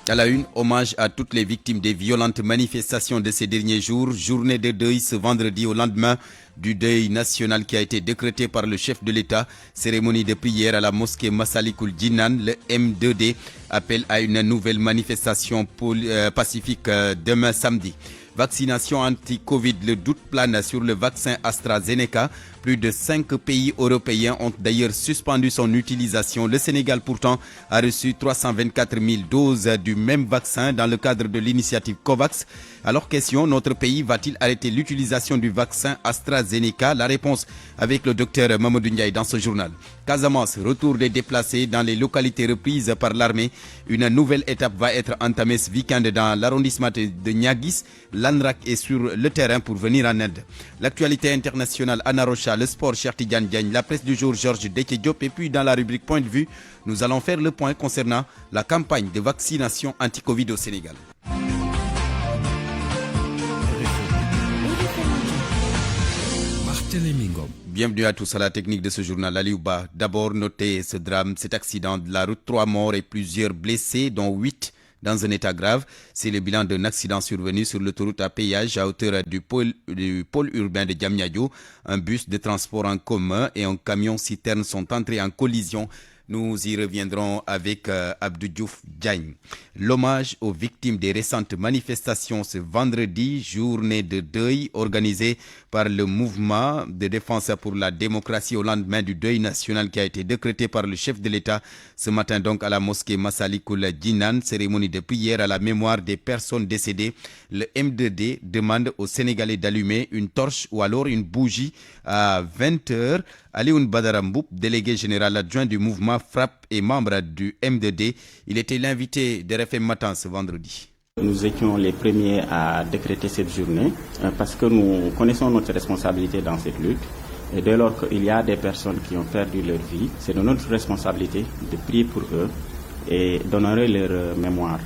À la une, hommage à toutes les victimes des violentes manifestations de ces derniers jours. Journée de deuil ce vendredi au lendemain du deuil national qui a été décrété par le chef de l'État. Cérémonie de prière à la mosquée Massalikul Jinan. Le M2D appelle à une nouvelle manifestation pacifique demain samedi. Vaccination anti-Covid, le doute plane sur le vaccin AstraZeneca. Plus de 5 pays européens ont d'ailleurs suspendu son utilisation. Le Sénégal pourtant a reçu 324 000 doses du même vaccin dans le cadre de l'initiative COVAX. Alors question, notre pays va-t-il arrêter l'utilisation du vaccin AstraZeneca? La réponse avec le docteur Mamadou Ndiaye dans ce journal. Casamance, retour des déplacés dans les localités reprises par l'armée. Une nouvelle étape va être entamée ce week-end dans l'arrondissement de Niaguis. L'ANRAC est sur le terrain pour venir en aide. L'actualité internationale, Anna Rocha, le sport, Cheikh Tidiane Diagne, la presse du jour, Georges Déthié Diop. Et puis dans la rubrique Point de vue, nous allons faire le point concernant la campagne de vaccination anti-Covid au Sénégal. Bienvenue à tous à la technique de ce journal. Aliouba, d'abord notez ce drame, cet accident de la route, 3 morts et plusieurs blessés, dont 8 dans un état grave. C'est le bilan d'un accident survenu sur l'autoroute à péage à hauteur du pôle urbain de Diamniadio. Un bus de transport en commun et un camion citerne sont entrés en collision. Nous y reviendrons avec Abdou Diouf Diagne. L'hommage aux victimes des récentes manifestations ce vendredi, journée de deuil organisée par le mouvement de défense pour la démocratie au lendemain du deuil national qui a été décrété par le chef de l'État ce matin donc à la mosquée Massalikul Jinan, cérémonie de prière à la mémoire des personnes décédées. Le M2D demande aux Sénégalais d'allumer une torche ou alors une bougie à 20h. Alioune Badara Mboup, délégué général adjoint du mouvement FRAPP et membre du M2D, il était l'invité de RFM Matin ce vendredi. Nous étions les premiers à décréter cette journée parce que nous connaissons notre responsabilité dans cette lutte. Et dès lors qu'il y a des personnes qui ont perdu leur vie, c'est de notre responsabilité de prier pour eux et d'honorer leur mémoire.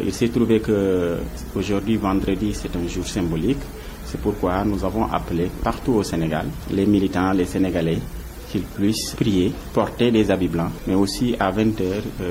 Il s'est trouvé qu'aujourd'hui, vendredi, c'est un jour symbolique. C'est pourquoi nous avons appelé partout au Sénégal les militants, les Sénégalais, qu'ils puissent prier, porter des habits blancs, mais aussi à 20h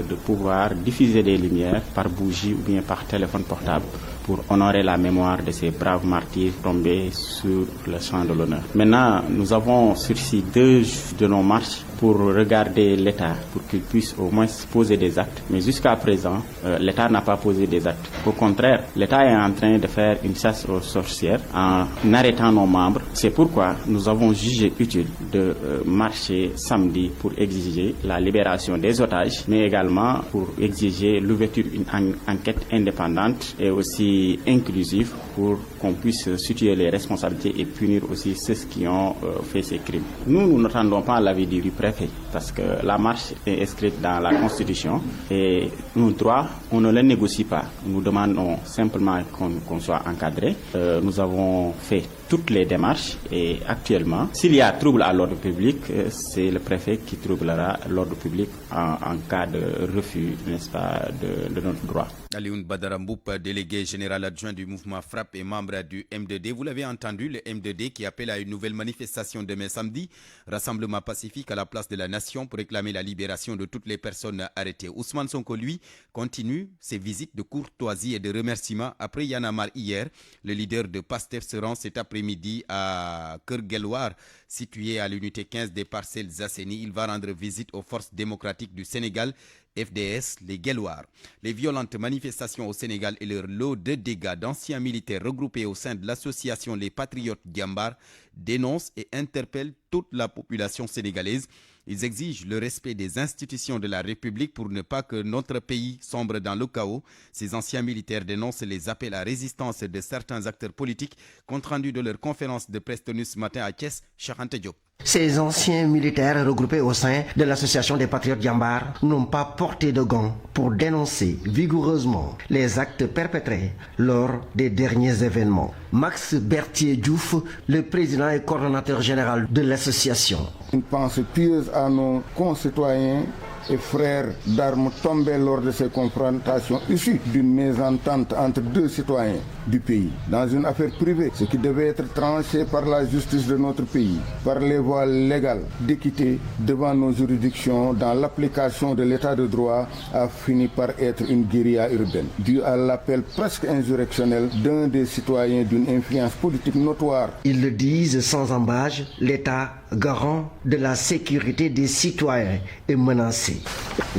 de pouvoir diffuser des lumières par bougie ou bien par téléphone portable pour honorer la mémoire de ces braves martyrs tombés sur le champ de l'honneur. Maintenant, nous avons sursis 2 de nos marches pour regarder l'État, pour qu'il puisse au moins poser des actes. Mais jusqu'à présent, l'État n'a pas posé des actes. Au contraire, l'État est en train de faire une chasse aux sorcières en arrêtant nos membres. C'est pourquoi nous avons jugé utile de marcher samedi pour exiger la libération des otages, mais également pour exiger l'ouverture d'une enquête indépendante et aussi inclusive pour qu'on puisse situer les responsabilités et punir aussi ceux qui ont fait ces crimes. Nous n'attendons pas l'avis du préfet parce que la marche est inscrite dans la Constitution et nos droits, on ne les négocie pas. Nous demandons simplement qu'on soit encadré. Nous avons fait toutes les démarches et actuellement, s'il y a trouble à l'ordre public, c'est le préfet qui troublera l'ordre public en cas de refus, n'est-ce pas, de notre droit. Alioune Badara Mboup, délégué général adjoint du mouvement FRAPP et membre du M2D. Vous l'avez entendu, le M2D qui appelle à une nouvelle manifestation demain samedi. Rassemblement pacifique à la place de la nation pour réclamer la libération de toutes les personnes arrêtées. Ousmane Sonko, lui, continue ses visites de courtoisie et de remerciements. Après Y'en a marre hier, le leader de PASTEF se rend cet après-midi à Kerguelwar, situé à l'unité 15 des Parcelles Assainies. Il va rendre visite aux forces démocratiques du Sénégal, FDS, les Guelwaars. Les violentes manifestations au Sénégal et leur lot de dégâts d'anciens militaires regroupés au sein de l'association Les Patriotes Diambar dénoncent et interpellent toute la population sénégalaise. Ils exigent le respect des institutions de la République pour ne pas que notre pays sombre dans le chaos. Ces anciens militaires dénoncent les appels à résistance de certains acteurs politiques, compte rendu de leur conférence de presse tenue ce matin à Thiès, Cheikh Anta Diop. Ces anciens militaires regroupés au sein de l'association des Patriotes Diambar n'ont pas porté de gants pour dénoncer vigoureusement les actes perpétrés lors des derniers événements. Max Berthier Diouf, le président et coordonnateur général de l'association. Une pensée pieuse à nos concitoyens et frères d'armes tombés lors de ces confrontations issues d'une mésentente entre deux citoyens du pays, dans une affaire privée, ce qui devait être tranché par la justice de notre pays, par les voies légales d'équité devant nos juridictions dans l'application de l'état de droit, a fini par être une guérilla urbaine, due à l'appel presque insurrectionnel d'un des citoyens d'une influence politique notoire. Ils le disent sans embâche, l'État, garant de la sécurité des citoyens, est menacé.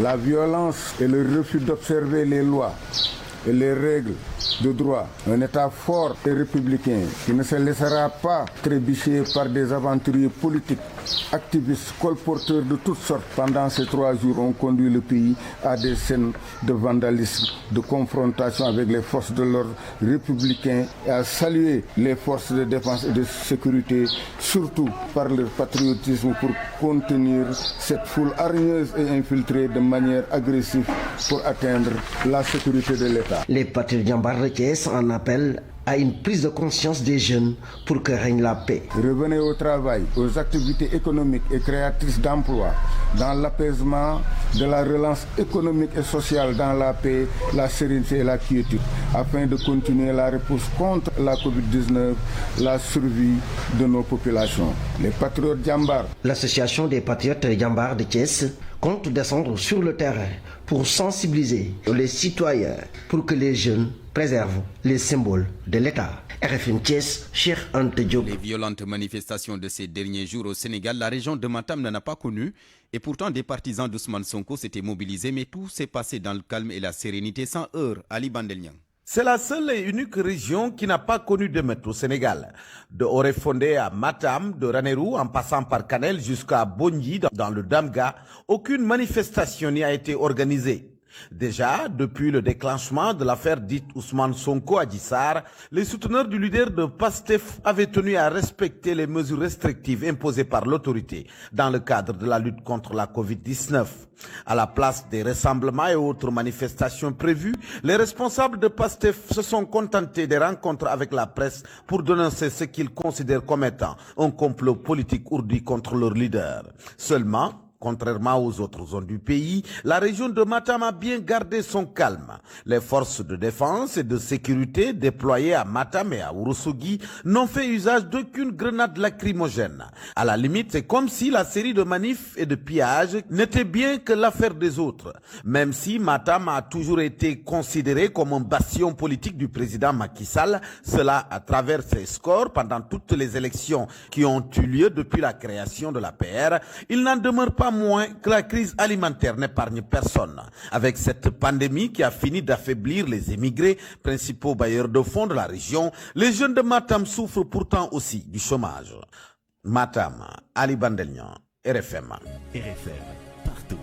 La violence et le refus d'observer les lois et les règles de droit, un État fort et républicain qui ne se laissera pas trébucher par des aventuriers politiques, activistes, colporteurs de toutes sortes. Pendant ces 3 jours, ont conduit le pays à des scènes de vandalisme, de confrontation avec les forces de l'ordre républicains et à saluer les forces de défense et de sécurité, surtout par leur patriotisme pour contenir cette foule hargneuse et infiltrée de manière agressive pour atteindre la sécurité de l'État. Les patriotes Jambar de Thiès en appellent à une prise de conscience des jeunes pour que règne la paix. Revenez au travail, aux activités économiques et créatrices d'emplois, dans l'apaisement de la relance économique et sociale, dans la paix, la sérénité et la quiétude, afin de continuer la réponse contre la Covid-19, la survie de nos populations. Les patriotes Jambar. L'association des patriotes Jambar de Thiès compte descendre sur le terrain pour sensibiliser les citoyens pour que les jeunes préservent les symboles de l'État. RFM Thiès, Cheikh Anta Diop. Les violentes manifestations de ces derniers jours au Sénégal, la région de Matam n'en a pas connu. Et pourtant, des partisans d'Ousmane Sonko s'étaient mobilisés, mais tout s'est passé dans le calme et la sérénité sans heurts. Ali Bandelniang. C'est la seule et unique région qui n'a pas connu d'émeutes au Sénégal. De Oréfondé à Matam, de Ranérou en passant par Kanel jusqu'à Bondji dans le Damga, aucune manifestation n'y a été organisée. Déjà, depuis le déclenchement de l'affaire dite Ousmane Sonko à Adji Sarr, les souteneurs du leader de PASTEF avaient tenu à respecter les mesures restrictives imposées par l'autorité dans le cadre de la lutte contre la Covid-19. À la place des rassemblements et autres manifestations prévues, les responsables de PASTEF se sont contentés des rencontres avec la presse pour dénoncer ce qu'ils considèrent comme étant un complot politique ourdi contre leur leader. Seulement, contrairement aux autres zones du pays, la région de Matam a bien gardé son calme. Les forces de défense et de sécurité déployées à Matam et à Ourossogui n'ont fait usage d'aucune grenade lacrymogène. À la limite, c'est comme si la série de manifs et de pillages n'était bien que l'affaire des autres. Même si Matam a toujours été considéré comme un bastion politique du président Macky Sall, cela à travers ses scores pendant toutes les élections qui ont eu lieu depuis la création de l'APR, il n'en demeure pas moins que la crise alimentaire n'épargne personne. Avec cette pandémie qui a fini d'affaiblir les émigrés, principaux bailleurs de fonds de la région, les jeunes de Matam souffrent pourtant aussi du chômage. Matam, Ali Bandelnian, RFM. RFM, partout,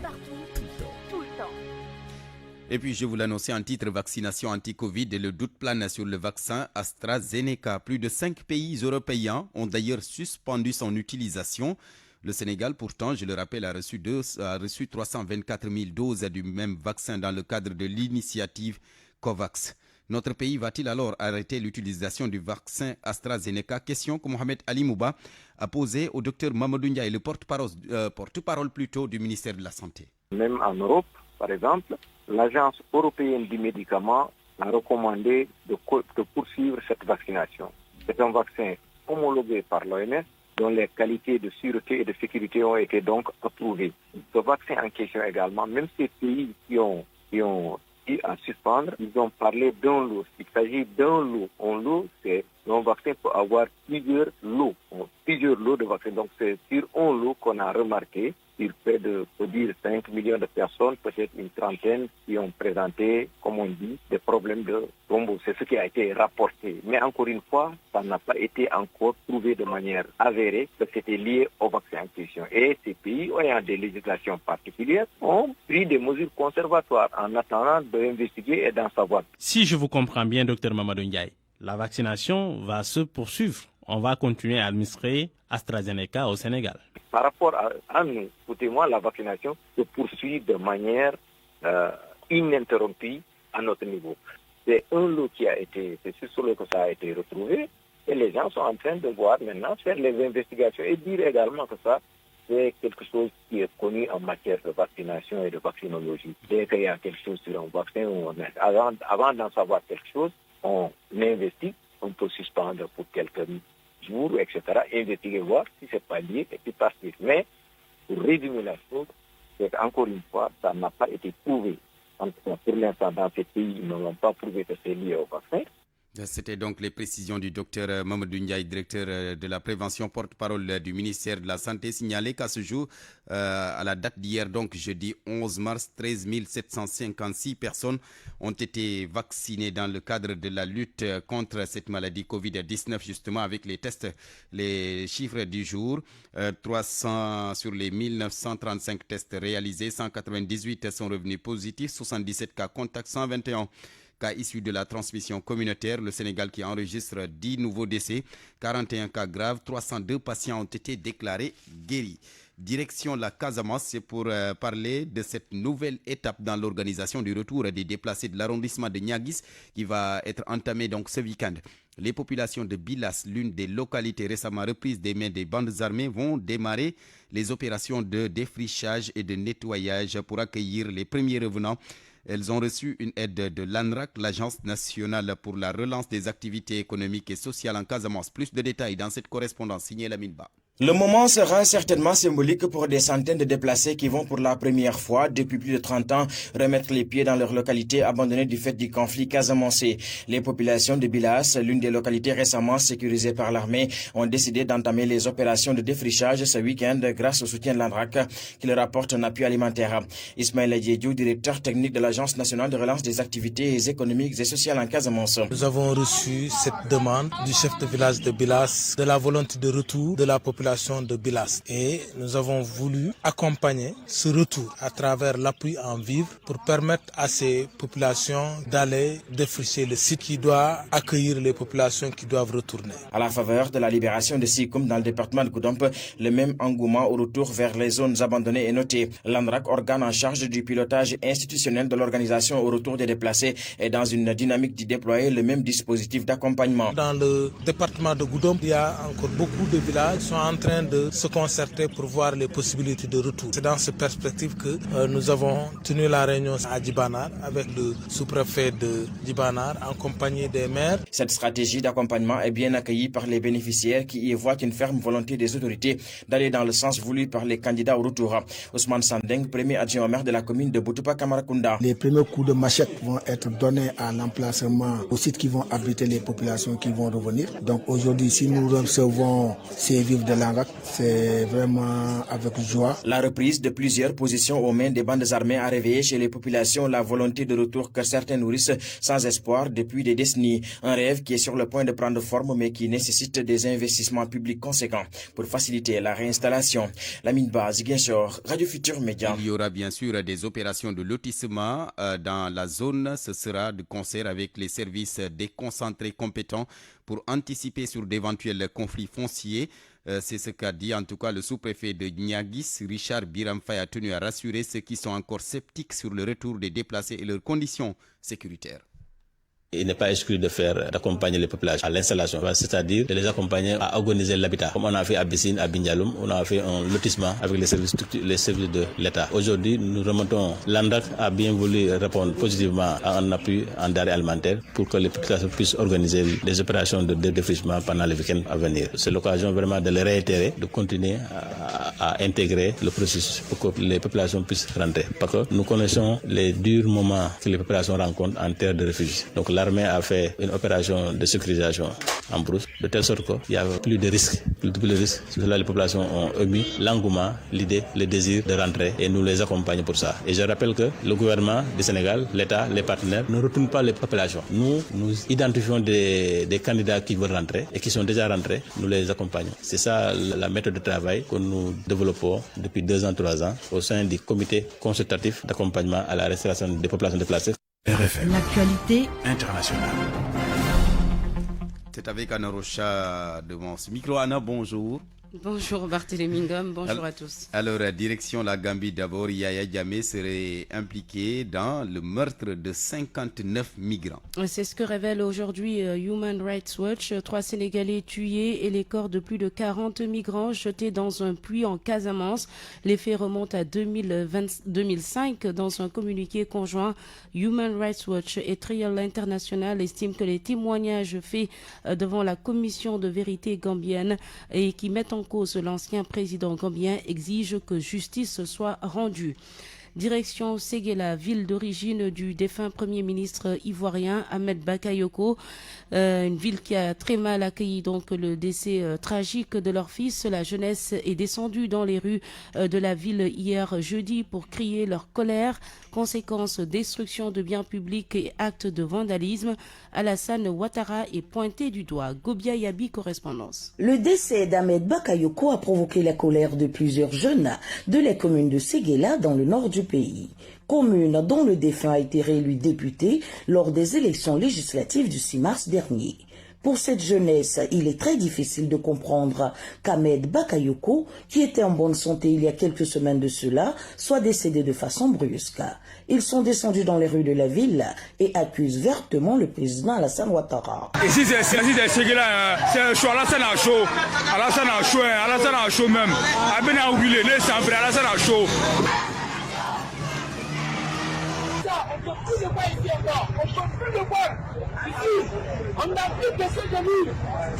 tout le temps. Et puis je vous l'annonçais en titre, vaccination anti-Covid et le doute plane sur le vaccin AstraZeneca. Plus de 5 pays européens ont d'ailleurs suspendu son utilisation. Le Sénégal, pourtant, je le rappelle, a reçu 324 000 doses du même vaccin dans le cadre de l'initiative COVAX. Notre pays va-t-il alors arrêter l'utilisation du vaccin AstraZeneca? Question que Mohamed Ali Mouba a posée au docteur Mamadou Ndiaye, le porte-parole plutôt du ministère de la Santé. Même en Europe, par exemple, l'Agence européenne du médicament a recommandé de poursuivre cette vaccination. C'est un vaccin homologué par l'OMS, dont les qualités de sûreté et de sécurité ont été donc approuvées. Ce vaccin en question également, même ces pays qui ont eu à suspendre, ils ont parlé d'un lot. Il s'agit d'un lot. Un lot, c'est un vaccin peut avoir plusieurs lots de vaccins. Donc c'est sur un lot qu'on a remarqué, il fait de 5 millions de personnes, peut-être une trentaine qui ont présenté, comme on dit, des problèmes de thrombose. C'est ce qui a été rapporté. Mais encore une fois, ça n'a pas été encore prouvé de manière avérée que c'était lié au vaccin en question. Et ces pays, ayant des législations particulières, ont pris des mesures conservatoires en attendant d'investiguer et d'en savoir. Si je vous comprends bien, Dr Mamadou Ndiaye, la vaccination va se poursuivre. On va continuer à administrer AstraZeneca au Sénégal. Par rapport à nous, écoutez-moi, la vaccination se poursuit de manière ininterrompue à notre niveau. C'est un lot qui a été, c'est sur ce lot que ça a été retrouvé, et les gens sont en train de voir maintenant, faire les investigations et dire également que ça, c'est quelque chose qui est connu en matière de vaccination et de vaccinologie. Dès qu'il y a quelque chose sur un vaccin, avant d'en savoir quelque chose, on investit, on peut suspendre pour quelques jours, etc., investiguer, voir si c'est pas lié, et puis partir. Mais, pour résumer la chose, c'est qu'encore une fois, ça n'a pas été prouvé. En tout cas, pour l'instant, dans ces pays, ils n'ont pas prouvé que c'est lié au vaccin. C'était donc les précisions du docteur Mamadou Ndiaye, directeur de la prévention, porte-parole du ministère de la Santé, signalé qu'à ce jour, à la date d'hier, donc jeudi 11 mars, 13 756 personnes ont été vaccinées dans le cadre de la lutte contre cette maladie Covid-19, justement avec les tests, les chiffres du jour. 300 sur les 1935 tests réalisés, 198 sont revenus positifs, 77 cas contacts, 121 cas issus de la transmission communautaire. Le Sénégal qui enregistre 10 nouveaux décès, 41 cas graves, 302 patients ont été déclarés guéris. Direction la Casamance, c'est pour parler de cette nouvelle étape dans l'organisation du retour des déplacés de l'arrondissement de Niaguis qui va être entamé donc ce week-end. Les populations de Bilas, l'une des localités récemment reprises des mains des bandes armées, vont démarrer les opérations de défrichage et de nettoyage pour accueillir les premiers revenants. Elles ont reçu une aide de l'ANRAC, l'Agence nationale pour la relance des activités économiques et sociales en Casamance. Plus de détails dans cette correspondance signée Lamine Ba. Le moment sera certainement symbolique pour des centaines de déplacés qui vont pour la première fois depuis plus de 30 ans remettre les pieds dans leur localité abandonnée du fait du conflit casamançais. Les populations de Bilas, l'une des localités récemment sécurisées par l'armée, ont décidé d'entamer les opérations de défrichage ce week-end grâce au soutien de l'ANRAC qui leur apporte un appui alimentaire. Ismaël Diédiou, directeur technique de l'Agence nationale de relance des activités économiques et sociales en Casamance. Nous avons reçu cette demande du chef de village de Bilas de la volonté de retour de la population de Bilas et nous avons voulu accompagner ce retour à travers l'appui en vivres pour permettre à ces populations d'aller défricher le site qui doit accueillir les populations qui doivent retourner. À la faveur de la libération de Sikoum dans le département de Goudomp, le même engouement au retour vers les zones abandonnées est noté. L'ANRAC, organe en charge du pilotage institutionnel de l'organisation au retour des déplacés, est dans une dynamique d'y déployer le même dispositif d'accompagnement. Dans le département de Goudomp, il y a encore beaucoup de villages qui sont en train de se concerter pour voir les possibilités de retour. C'est dans cette perspective que nous avons tenu la réunion à Djibanar avec le sous-préfet de Djibanar en compagnie des maires. Cette stratégie d'accompagnement est bien accueillie par les bénéficiaires qui y voient une ferme volonté des autorités d'aller dans le sens voulu par les candidats au retour. Ousmane Sandeng, premier adjoint au maire de la commune de Boutoupa Kamarakunda. Les premiers coups de machette vont être donnés à l'emplacement aux sites qui vont abriter les populations qui vont revenir. Donc aujourd'hui, si nous recevons ces vivres de l'ANRAC, c'est vraiment avec joie. La reprise de plusieurs positions aux mains des bandes armées a réveillé chez les populations la volonté de retour que certains nourrissent sans espoir depuis des décennies. Un rêve qui est sur le point de prendre forme mais qui nécessite des investissements publics conséquents pour faciliter la réinstallation. Lamine Ba, Ziguinchor, Radio Futur Média. Il y aura bien sûr des opérations de lotissement dans la zone. Ce sera de concert avec les services déconcentrés compétents pour anticiper sur d'éventuels conflits fonciers. C'est ce qu'a dit en tout cas le sous-préfet de Niaguis, Richard Biramfaye, a tenu à rassurer ceux qui sont encore sceptiques sur le retour des déplacés et leurs conditions sécuritaires. Il n'est pas exclu d'accompagner les populations à l'installation, c'est-à-dire de les accompagner à organiser l'habitat. Comme on a fait à Bessine, à Bignaloum, on a fait un lotissement avec les services de l'État. Aujourd'hui, nous remontons. L'ANRAC a bien voulu répondre positivement à un appui en denrées alimentaires pour que les populations puissent organiser les opérations de défrichement pendant les week-ends à venir. C'est l'occasion vraiment de les réitérer, de continuer à intégrer le processus pour que les populations puissent rentrer. Parce que nous connaissons les durs moments que les populations rencontrent en terre de refuge. Donc l'armée a fait une opération de sécurisation en brousse, de telle sorte qu'il n'y a plus de risques. C'est cela les populations ont émis l'engouement, l'idée, le désir de rentrer et nous les accompagnons pour ça. Et je rappelle que le gouvernement du Sénégal, l'État, les partenaires ne retournent pas les populations. Nous identifions des candidats qui veulent rentrer et qui sont déjà rentrés, nous les accompagnons. C'est ça la méthode de travail que nous développons depuis 2 ans, 3 ans au sein du comité consultatif d'accompagnement à la restauration des populations déplacées. RFM. L'actualité internationale. C'est avec Anna Rocha devant ce micro. Anna, bonjour. Bonjour Barthélémy Ngom, bonjour à tous. Alors, direction la Gambie d'abord, Yaya Jammeh serait impliqué dans le meurtre de 59 migrants. C'est ce que révèle aujourd'hui Human Rights Watch. 3 Sénégalais tués et les corps de plus de 40 migrants jetés dans un puits en Casamance. Les faits remontent à 2005. Dans un communiqué conjoint, Human Rights Watch et Trial International estiment que les témoignages faits devant la commission de vérité gambienne et qui mettent en cause l'ancien président gambien exigent que justice soit rendue. Direction Séguéla, ville d'origine du défunt Premier ministre ivoirien Ahmed Bakayoko, une ville qui a très mal accueilli donc le décès tragique de leur fils. La jeunesse est descendue dans les rues de la ville hier jeudi pour crier leur colère. Conséquence, destruction de biens publics et actes de vandalisme. Alassane Ouattara est pointé du doigt. Gobia Yabi, correspondance. Le décès d'Ahmed Bakayoko a provoqué la colère de plusieurs jeunes de la commune de Séguéla dans le nord du pays. Commune dont le défunt a été réélu député lors des élections législatives du 6 mars dernier. Pour cette jeunesse, il est très difficile de comprendre qu'Ahmed Bakayoko, qui était en bonne santé il y a quelques semaines de cela, soit décédé de façon brusque. Ils sont descendus dans les rues de la ville et accusent vertement le président Alassane Ouattara. Ici, c'est Séguéla, c'est un show, Alassane a chaud. Alassane a chaud même. Abena a oublié, Alassane a chaud. On ne peut plus le voir ici encore. On ne peut plus le voir. Ici, on n'a plus besoin de lui.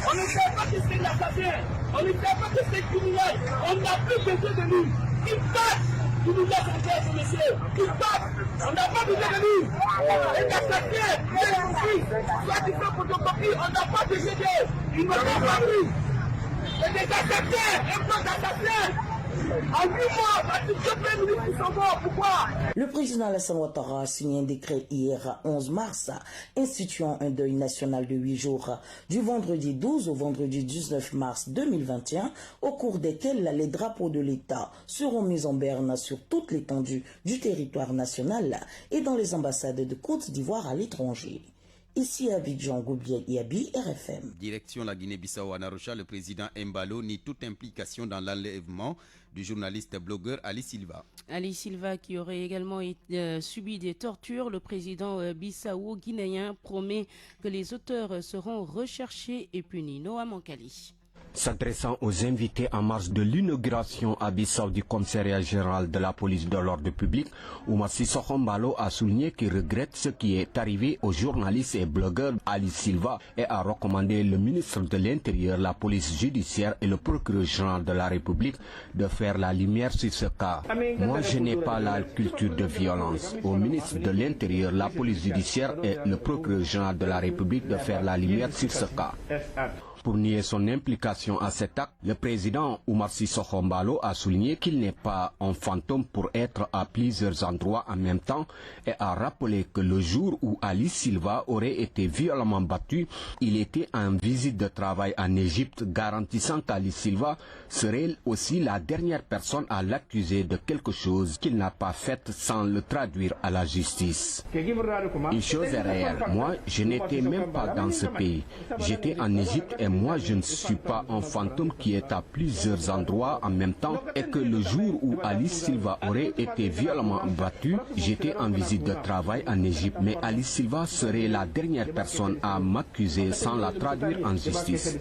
On ne sait pas que c'est l'assassin. On ne sait pas que c'est criminel. On n'a plus besoin de lui. Il passe. Il nous laisse en paix, ce monsieur. Il passe. On n'a pas besoin de lui. Les assassins, les conflits, soit qui sont photocopie, on n'a pas besoin d'eux. Ils ne sont pas pris. C'est des assassins, un plan d'assassins. Le président Alassane Ouattara a signé un décret hier 11 mars instituant un deuil national de 8 jours du vendredi 12 au vendredi 19 mars 2021 au cours desquels les drapeaux de l'État seront mis en berne sur toute l'étendue du territoire national et dans les ambassades de Côte d'Ivoire à l'étranger. Ici à Abidjan, Gobia Yabi, RFM. Direction la Guinée-Bissau à Narosha, le président Embalo nie toute implication dans l'enlèvement du journaliste blogueur Ali Silva. Ali Silva qui aurait également subi des tortures. Le président bissau-guinéen promet que les auteurs seront recherchés et punis. Noah Mankali. S'adressant aux invités en marge de l'inauguration à Bissau du commissariat général de la police de l'ordre public, Oumar Sissoko Embalo a souligné qu'il regrette ce qui est arrivé au journaliste et blogueur Ali Silva et a recommandé le ministre de l'Intérieur, la police judiciaire et le procureur général de la République de faire la lumière sur ce cas. Moi, je n'ai pas la culture de violence. Au ministre de l'Intérieur, la police judiciaire et le procureur général de la République de faire la lumière sur ce cas. Pour nier son implication à cet acte, le président Oumar Sissoko Embalo a souligné qu'il n'est pas un fantôme pour être à plusieurs endroits en même temps et a rappelé que le jour où Ali Silva aurait été violemment battu, il était en visite de travail en Égypte, garantissant qu'Ali Silva serait aussi la dernière personne à l'accuser de quelque chose qu'il n'a pas fait sans le traduire à la justice. Une chose est réelle, moi je n'étais même pas dans ce pays, j'étais en Égypte et moi, je ne suis pas un fantôme qui est à plusieurs endroits en même temps et que le jour où Ali Silva aurait été violemment battu, j'étais en visite de travail en Égypte. Mais Ali Silva serait la dernière personne à m'accuser sans la traduire en justice.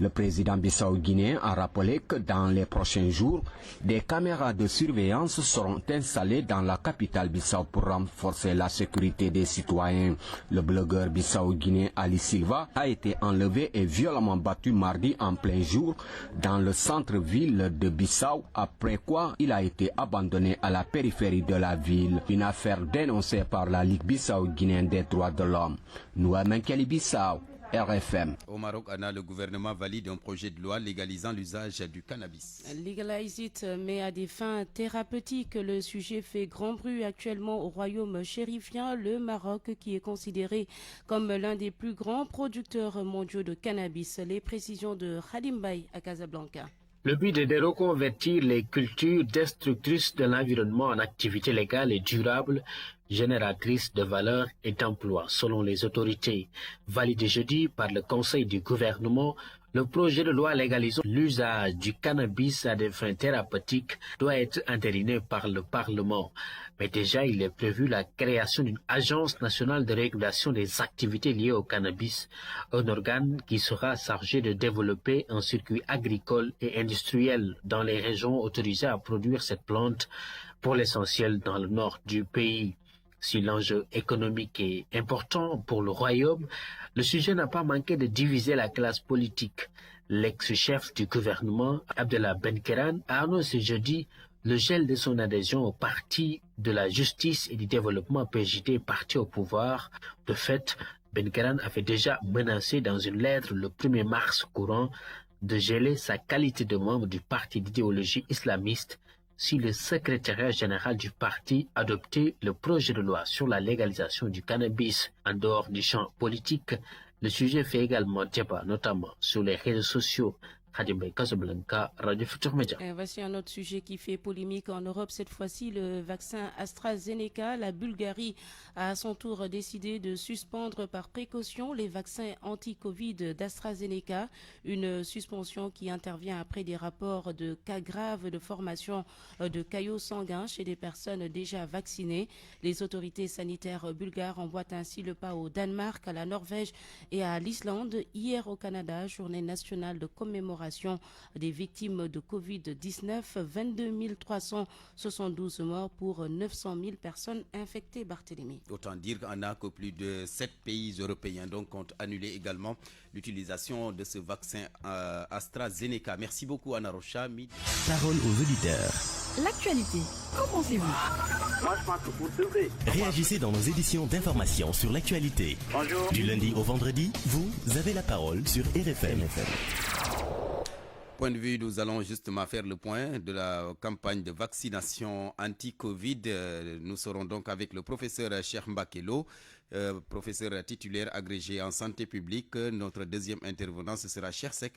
Le président bissau-guinéen a rappelé que dans les prochains jours, des caméras de surveillance seront installées dans la capitale Bissau pour renforcer la sécurité des citoyens. Le blogueur bissau-guinéen Ali Silva a été enlevé et violemment battu mardi en plein jour dans le centre-ville de Bissau, après quoi il a été abandonné à la périphérie de la ville. Une affaire dénoncée par la Ligue bissau-guinéenne des droits de l'homme. Noua Mankeli Bissau. RFM. Au Maroc, Anna, le gouvernement valide un projet de loi légalisant l'usage du cannabis. Legalize it, mais à des fins thérapeutiques. Le sujet fait grand bruit actuellement au royaume chérifien, le Maroc, qui est considéré comme l'un des plus grands producteurs mondiaux de cannabis. Les précisions de Khadim Bay à Casablanca. Le but est de reconvertir les cultures destructrices de l'environnement en activités légales et durables, génératrices de valeur et d'emplois, selon les autorités. Validé jeudi par le Conseil du gouvernement, Le projet de loi légalisant l'usage du cannabis à des fins thérapeutiques doit être entériné par le Parlement. Mais déjà, il est prévu la création d'une agence nationale de régulation des activités liées au cannabis, un organe qui sera chargé de développer un circuit agricole et industriel dans les régions autorisées à produire cette plante, pour l'essentiel dans le nord du pays. Si l'enjeu économique est important pour le royaume, le sujet n'a pas manqué de diviser la classe politique. L'ex-chef du gouvernement, Abdallah Benkeran, a annoncé jeudi le gel de son adhésion au Parti de la Justice et du Développement PJD, parti au pouvoir. De fait, Benkeran avait déjà menacé dans une lettre le 1er mars courant de geler sa qualité de membre du parti d'idéologie islamiste si le secrétariat général du parti adoptait le projet de loi sur la légalisation du cannabis. En dehors du champ politique, le sujet fait également débat, notamment sur les réseaux sociaux. Casablanca, Radio Futur Média. Voici un autre sujet qui fait polémique en Europe. Cette fois-ci, le vaccin AstraZeneca. La Bulgarie a à son tour décidé de suspendre par précaution les vaccins anti-Covid d'AstraZeneca. Une suspension qui intervient après des rapports de cas graves de formation de caillots sanguins chez des personnes déjà vaccinées. Les autorités sanitaires bulgares envoient ainsi le pas au Danemark, à la Norvège et à l'Islande. Hier au Canada, journée nationale de commémoration des victimes de Covid-19, 22 372 morts pour 900 000 personnes infectées, Barthélémy. Autant dire qu'on a que plus de 7 pays européens donc ont annulé également l'utilisation de ce vaccin AstraZeneca. Merci beaucoup Anna Rocha. Parole aux auditeurs. L'actualité, qu'en pensez-vous? Moi je pense que vous devrez. Réagissez dans nos éditions d'information sur l'actualité. Bonjour. Du lundi au vendredi, vous avez la parole sur RFM. Point de vue, nous allons justement faire le point de la campagne de vaccination anti-Covid. Nous serons donc avec le professeur Cheikh Mbakelo, professeur titulaire agrégé en santé publique. Notre deuxième intervenant, ce sera Cheikh Seck,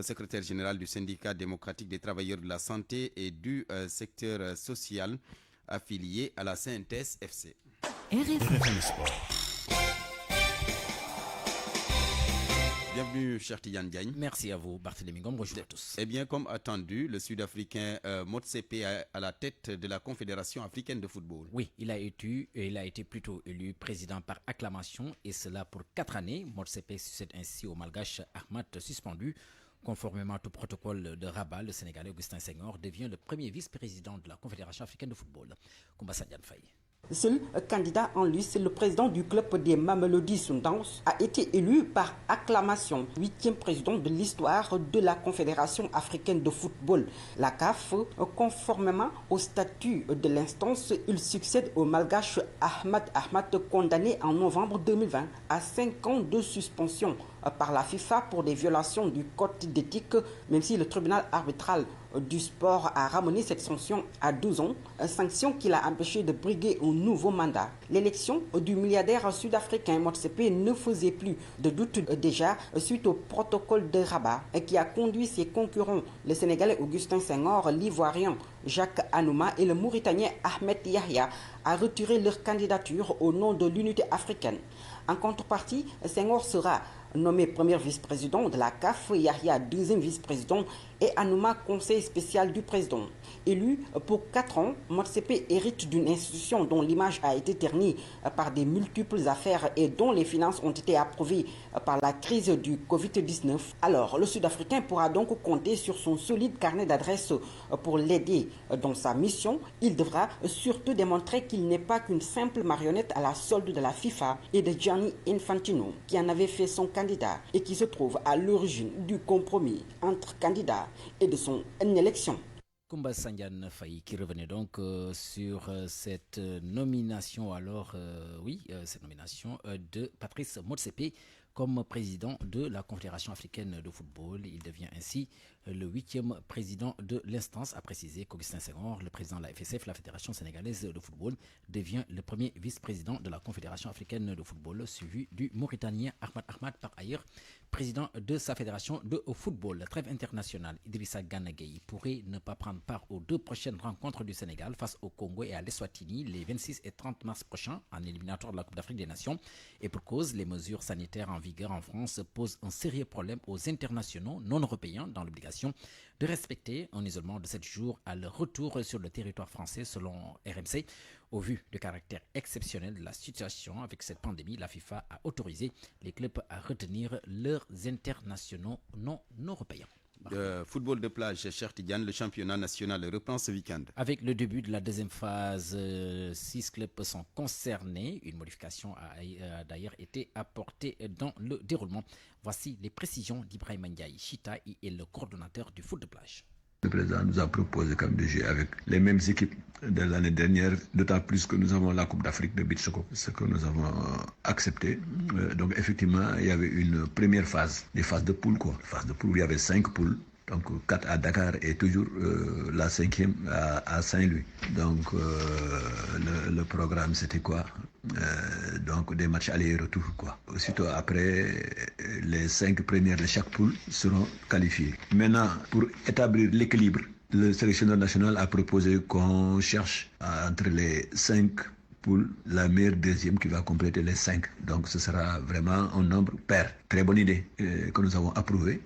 secrétaire général du syndicat démocratique des travailleurs de la santé et du secteur social affilié à la CNTS FC. RFM Sport. Bienvenue, cher Tidiane Diagne. Merci à vous, Barthélémy Ngom. Bonjour à tous. Eh bien, comme attendu, le Sud-Africain Motsepe à la tête de la Confédération africaine de football. Oui, il a été plutôt élu président par acclamation, et cela pour 4 années. Motsepe succède ainsi au Malgache Ahmad suspendu. Conformément au protocole de Rabat, le Sénégalais Augustin Senghor devient le premier vice-président de la Confédération africaine de football. Koumba Sandiane Faye. Seul candidat en lice, le président du club des Mamelodi Sundowns, a été élu par acclamation, 8e président de l'histoire de la Confédération africaine de football. La CAF, conformément au statut de l'instance, il succède au Malgache Ahmad, condamné en novembre 2020 à 5 ans de suspension par la FIFA pour des violations du code d'éthique, même si le tribunal arbitral du sport a ramené cette sanction à 12 ans, sanction qui l'a empêché de briguer un nouveau mandat. L'élection du milliardaire sud-africain Motsepe ne faisait plus de doute déjà suite au protocole de Rabat qui a conduit ses concurrents, le Sénégalais Augustin Senghor, l'Ivoirien Jacques Anouma et le Mauritanien Ahmed Yahya, à retirer leur candidature au nom de l'unité africaine. En contrepartie, Senghor sera nommé premier vice-président de la CAF, Yahya deuxième vice-président et Anouma conseiller spécial du président. Élu pour 4 ans, Motsepe hérite d'une institution dont l'image a été ternie par des multiples affaires et dont les finances ont été approuvées par la crise du Covid-19. Alors, le Sud-Africain pourra donc compter sur son solide carnet d'adresses pour l'aider dans sa mission. Il devra surtout démontrer qu'il n'est pas qu'une simple marionnette à la solde de la FIFA et de Gianni Infantino, qui en avait fait son candidat et qui se trouve à l'origine du compromis entre candidats et de son élection. Koumba Sandiane Faye qui revenait donc sur cette nomination, cette nomination de Patrice Motsepe comme président de la Confédération africaine de football. Il devient ainsi le 8e président de l'instance, a précisé qu'Augustin Senghor, le président de la FSF, la Fédération sénégalaise de football, devient le premier vice-président de la Confédération africaine de football, suivi du Mauritanien Ahmad, par ailleurs président de sa fédération de football. La trêve internationale, Idrissa Gana Gueye pourrait ne pas prendre part aux 2 prochaines rencontres du Sénégal face au Congo et à l'Eswatini les 26 et 30 mars prochains en éliminatoire de la Coupe d'Afrique des Nations, et pour cause, les mesures sanitaires en vigueur en France pose un sérieux problème aux internationaux non européens dans l'obligation de respecter un isolement de 7 jours à leur retour sur le territoire français selon RMC. Au vu du caractère exceptionnel de la situation avec cette pandémie, la FIFA a autorisé les clubs à retenir leurs internationaux non européens. Football de plage, cher Tidiane, le championnat national reprend ce week-end. Avec le début de la deuxième phase, 6 clubs sont concernés. Une modification a d'ailleurs été apportée dans le déroulement. Voici les précisions d'Ibrahim Ndiaye Chita, est le coordonnateur du foot de plage. Le président nous a proposé comme de jouer avec les mêmes équipes de l'année dernière, d'autant plus que nous avons la Coupe d'Afrique de beach soccer, ce que nous avons accepté. Donc effectivement, il y avait une première phase, des phases de poule quoi. Phase de poule, il y avait 5 poules. Donc 4 à Dakar et toujours la 5e à Saint-Louis. Donc le programme c'était quoi? Donc des matchs aller et retour quoi. Aussitôt après, les 5 premières de chaque poule seront qualifiés. Maintenant, pour établir l'équilibre, le sélectionneur national a proposé qu'on cherche entre les 5 poules la meilleure deuxième qui va compléter les 5. Donc ce sera vraiment un nombre pair. Très bonne idée que nous avons approuvée.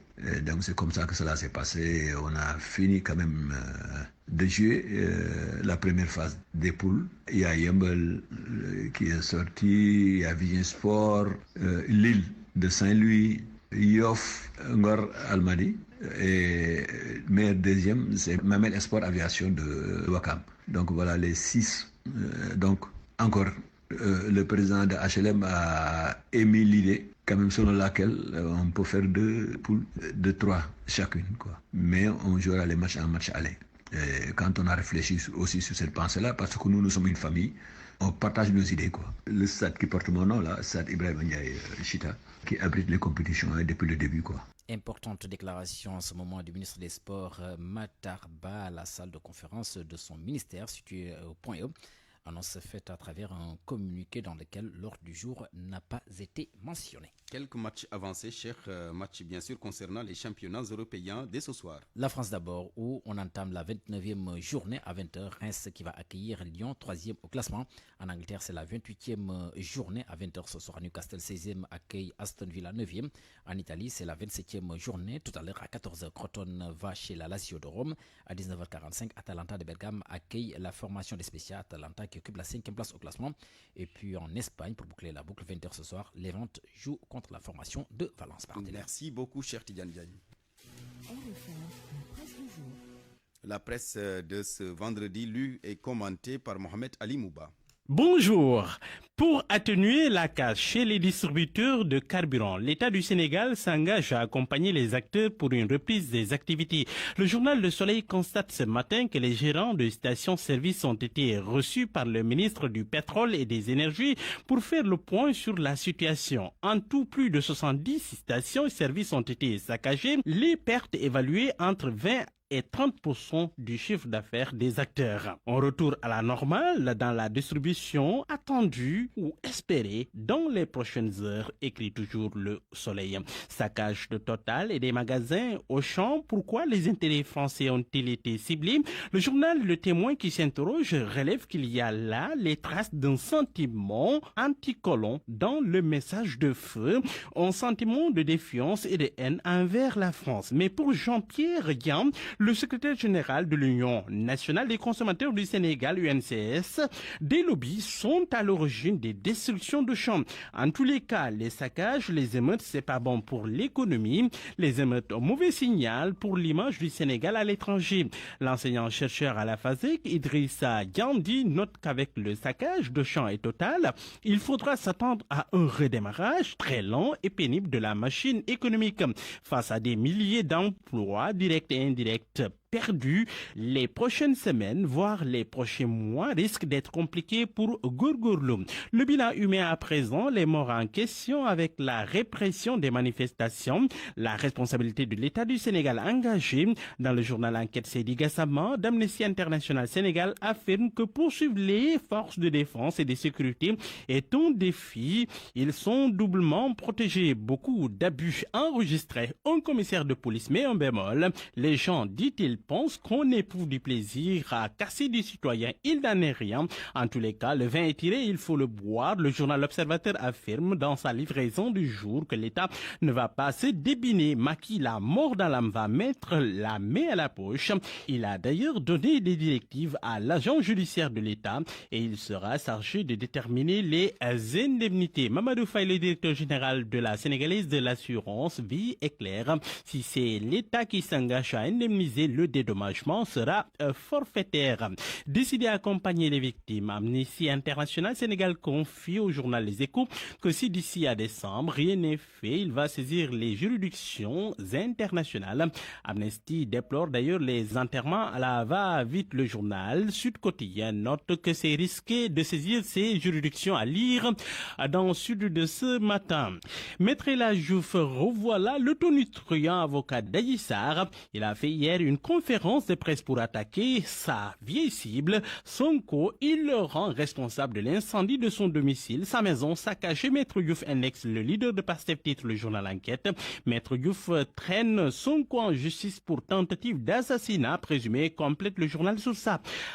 Donc c'est comme ça que cela s'est passé. On a fini quand même de jouer la première phase des poules. Il y a Yembel qui est sorti, il y a Vision Sport, Lille de Saint-Louis, Yoff, Ngor Almadi. Et meilleur deuxième, c'est Mamel Sport Aviation de Wakam. Donc voilà les 6. Donc encore, le président de HLM a émis l'idée quand même selon laquelle on peut faire 2 poules de 3 chacune quoi. Mais on jouera les matchs en match aller. Et quand on a réfléchi aussi sur cette pensée-là, parce que nous sommes une famille, on partage nos idées quoi. Le stade qui porte mon nom là, stade Ibrahim Ndiaye Chita, qui abrite les compétitions depuis le début quoi. Importante déclaration en ce moment du ministre des Sports Matarba à la salle de conférence de son ministère situé au Point E. Annonce faite à travers un communiqué dans lequel l'ordre du jour n'a pas été mentionné. Quelques matchs avancés, cher match bien sûr concernant les championnats européens dès ce soir. La France d'abord, où on entame la 29e journée à 20h. Reims qui va accueillir Lyon, 3e au classement. En Angleterre, c'est la 28e journée à 20h ce soir. Newcastle, 16e, accueille Aston Villa, 9e. En Italie, c'est la 27e journée. Tout à l'heure, à 14h, Crotone va chez la Lazio de Rome. À 19h45, Atalanta de Bergame accueille la formation des Spezia. Atalanta qui occupe la 5e place au classement. Et puis en Espagne, pour boucler la boucle, 20h ce soir, Levante joue contre la formation de Valence. Merci beaucoup, cher Tidiane Diagne. La presse de ce vendredi lue et commentée par Mohamed Ali Mouba. Bonjour. Pour atténuer la casse chez les distributeurs de carburant, l'État du Sénégal s'engage à accompagner les acteurs pour une reprise des activités. Le journal Le Soleil constate ce matin que les gérants de stations-service ont été reçus par le ministre du Pétrole et des Énergies pour faire le point sur la situation. En tout, plus de 70 stations-service ont été saccagées, les pertes évaluées entre 20 et 30% du chiffre d'affaires des acteurs. On retourne à la normale dans la distribution attendue ou espérée dans les prochaines heures, écrit toujours Le Soleil. Saccage de Total et des magasins Auchan, pourquoi les intérêts français ont-ils été ciblés? Le journal Le Témoin qui s'interroge relève qu'il y a là les traces d'un sentiment anticolon dans le message de feu, un sentiment de défiance et de haine envers la France. Mais pour Jean-Pierre Riam, le secrétaire général de l'Union nationale des consommateurs du Sénégal, UNCS, des lobbies sont à l'origine des destructions de champs. En tous les cas, les saccages, les émeutes, c'est pas bon pour l'économie. Les émeutes, mauvais signal pour l'image du Sénégal à l'étranger. L'enseignant-chercheur à la FASEC, Idrissa Gandhi, note qu'avec le saccage de champs et Total, il faudra s'attendre à un redémarrage très lent et pénible de la machine économique. Face à des milliers d'emplois directs et indirects perdus, les prochaines semaines, voire les prochains mois, risquent d'être compliqués pour Gourgourlou. Le bilan humain à présent, les morts en question avec la répression des manifestations, la responsabilité de l'État du Sénégal engagé. Dans le journal Enquête Seydi Gassama d'Amnesty International Sénégal affirme que poursuivre les forces de défense et de sécurité est un défi. Ils sont doublement protégés. Beaucoup d'abus enregistrés. Un commissaire de police met un bémol. Les gens, dit-il, pense qu'on éprouve du plaisir à casser des citoyens. Il n'en est rien. En tous les cas, le vin est tiré, il faut le boire. Le journal L'Observateur affirme dans sa livraison du jour que l'État ne va pas se débiner. Macky, la mort dans l'âme, va mettre la main à la poche. Il a d'ailleurs donné des directives à l'agent judiciaire de l'État et il sera chargé de déterminer les indemnités. Mamadou Faye, le directeur général de la Sénégalaise de l'assurance vie, est clair. Si c'est l'État qui s'engage à indemniser, le dédommagement sera forfaitaire. Décidé à accompagner les victimes, Amnesty International Sénégal confie au journal Les Échos que si d'ici à décembre rien n'est fait, il va saisir les juridictions internationales. Amnesty déplore d'ailleurs les enterrements à la va-vite. Le journal Sud Quotidien note que c'est risqué de saisir ces juridictions, à lire dans Sud de ce matin. Maître El Hadji Diouf, revoilà le tonitruant avocat d'Adji Sarr. Il a fait hier une conférence de presse pour attaquer sa vieille cible, Sonko. Il le rend responsable de l'incendie de son domicile, sa maison saccagée. Maître Diouf indexe le leader de Pastef, titre le journal Enquête. Maître Diouf traîne Sonko en justice pour tentative d'assassinat présumé, complète le journal Source.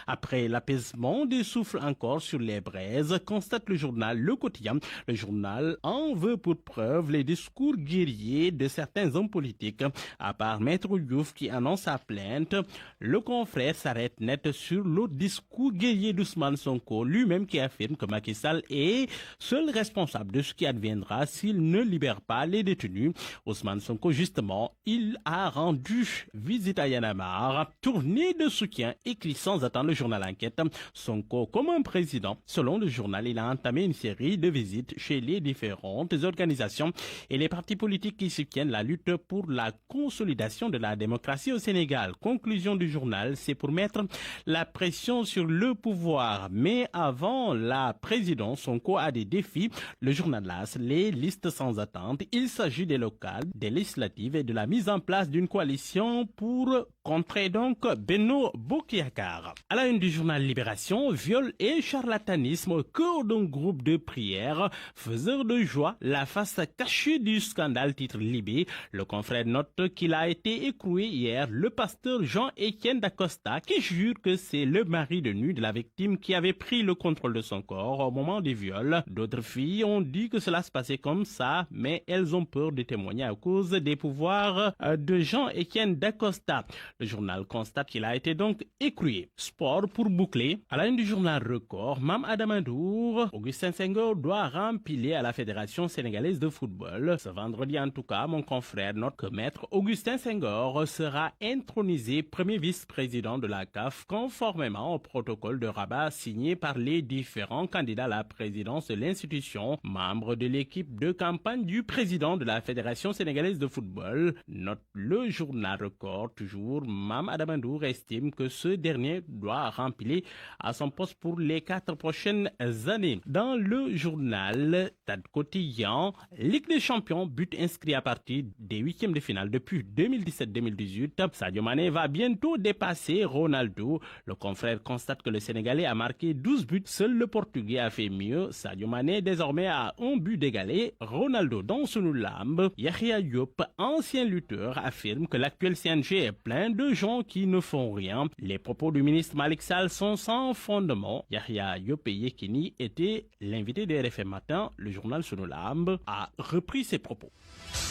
Après l'apaisement des souffles encore sur les braises, constate le journal Le Quotidien. Le journal en veut pour preuve les discours guerriers de certains hommes politiques. À part Maître Diouf qui annonce sa plainte, le confrère s'arrête net sur le discours guerrier d'Ousmane Sonko, lui-même qui affirme que Macky Sall est seul responsable de ce qui adviendra s'il ne libère pas les détenus. Ousmane Sonko, justement, il a rendu visite à Y'en a marre, tournée de soutien, écrit sans attendre le journal Enquête. Sonko, comme un président, selon le journal, il a entamé une série de visites chez les différentes organisations et les partis politiques qui soutiennent la lutte pour la consolidation de la démocratie au Sénégal. Conclusion du journal, c'est pour mettre la pression sur le pouvoir. Mais avant la présidence, Sonko a des défis. Le journal LAS, les listes sans attente. Il s'agit des locales, des législatives et de la mise en place d'une coalition pour contrer donc Benno Bokk Yakaar. À la une du journal Libération, viol et charlatanisme au cœur d'un groupe de prière, faiseur de joie, la face cachée du scandale, titre Libé. Le confrère note qu'il a été écroué hier le pasteur Jean-Étienne Dacosta qui jure que c'est le mari de nu de la victime qui avait pris le contrôle de son corps au moment des viols. D'autres filles ont dit que cela se passait comme ça, mais elles ont peur de témoigner à cause des pouvoirs de Jean-Étienne Dacosta. Le journal constate qu'il a été donc écroué. Sport pour boucler. À la une du journal Record, Mame Adama Ndour, Augustin Senghor doit rempiler à la Fédération sénégalaise de football. Ce vendredi en tout cas, mon confrère note que maître Augustin Senghor sera intronisé premier vice-président de la CAF conformément au protocole de Rabat signé par les différents candidats à la présidence de l'institution, membre de l'équipe de campagne du président de la Fédération sénégalaise de football. Note le journal Record, toujours, Mame Adama Ndour estime que ce dernier doit rempiler à son poste pour les 4 prochaines années. Dans le journal Stade Quotidien, Ligue des Champions, but inscrit à partir des 8e de finale depuis 2017-2018. Sadio Mané va bientôt dépasser Ronaldo. Le confrère constate que le Sénégalais a marqué 12 buts. Seul le Portugais a fait mieux. Sadio Mané désormais a un but d'égaler Ronaldo. Dans Sunu Lamb, Yahya Diop, ancien lutteur, affirme que l'actuel CNG est plein de gens qui ne font rien. Les propos du ministre Malick Sall sont sans fondement. Yahya Diop Yekini était l'invité de RFM Matin. Le journal Sunu Lamb a repris ses propos.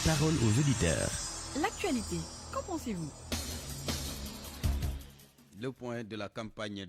Parole aux auditeurs. L'actualité, qu'en pensez-vous? Le point de la campagne de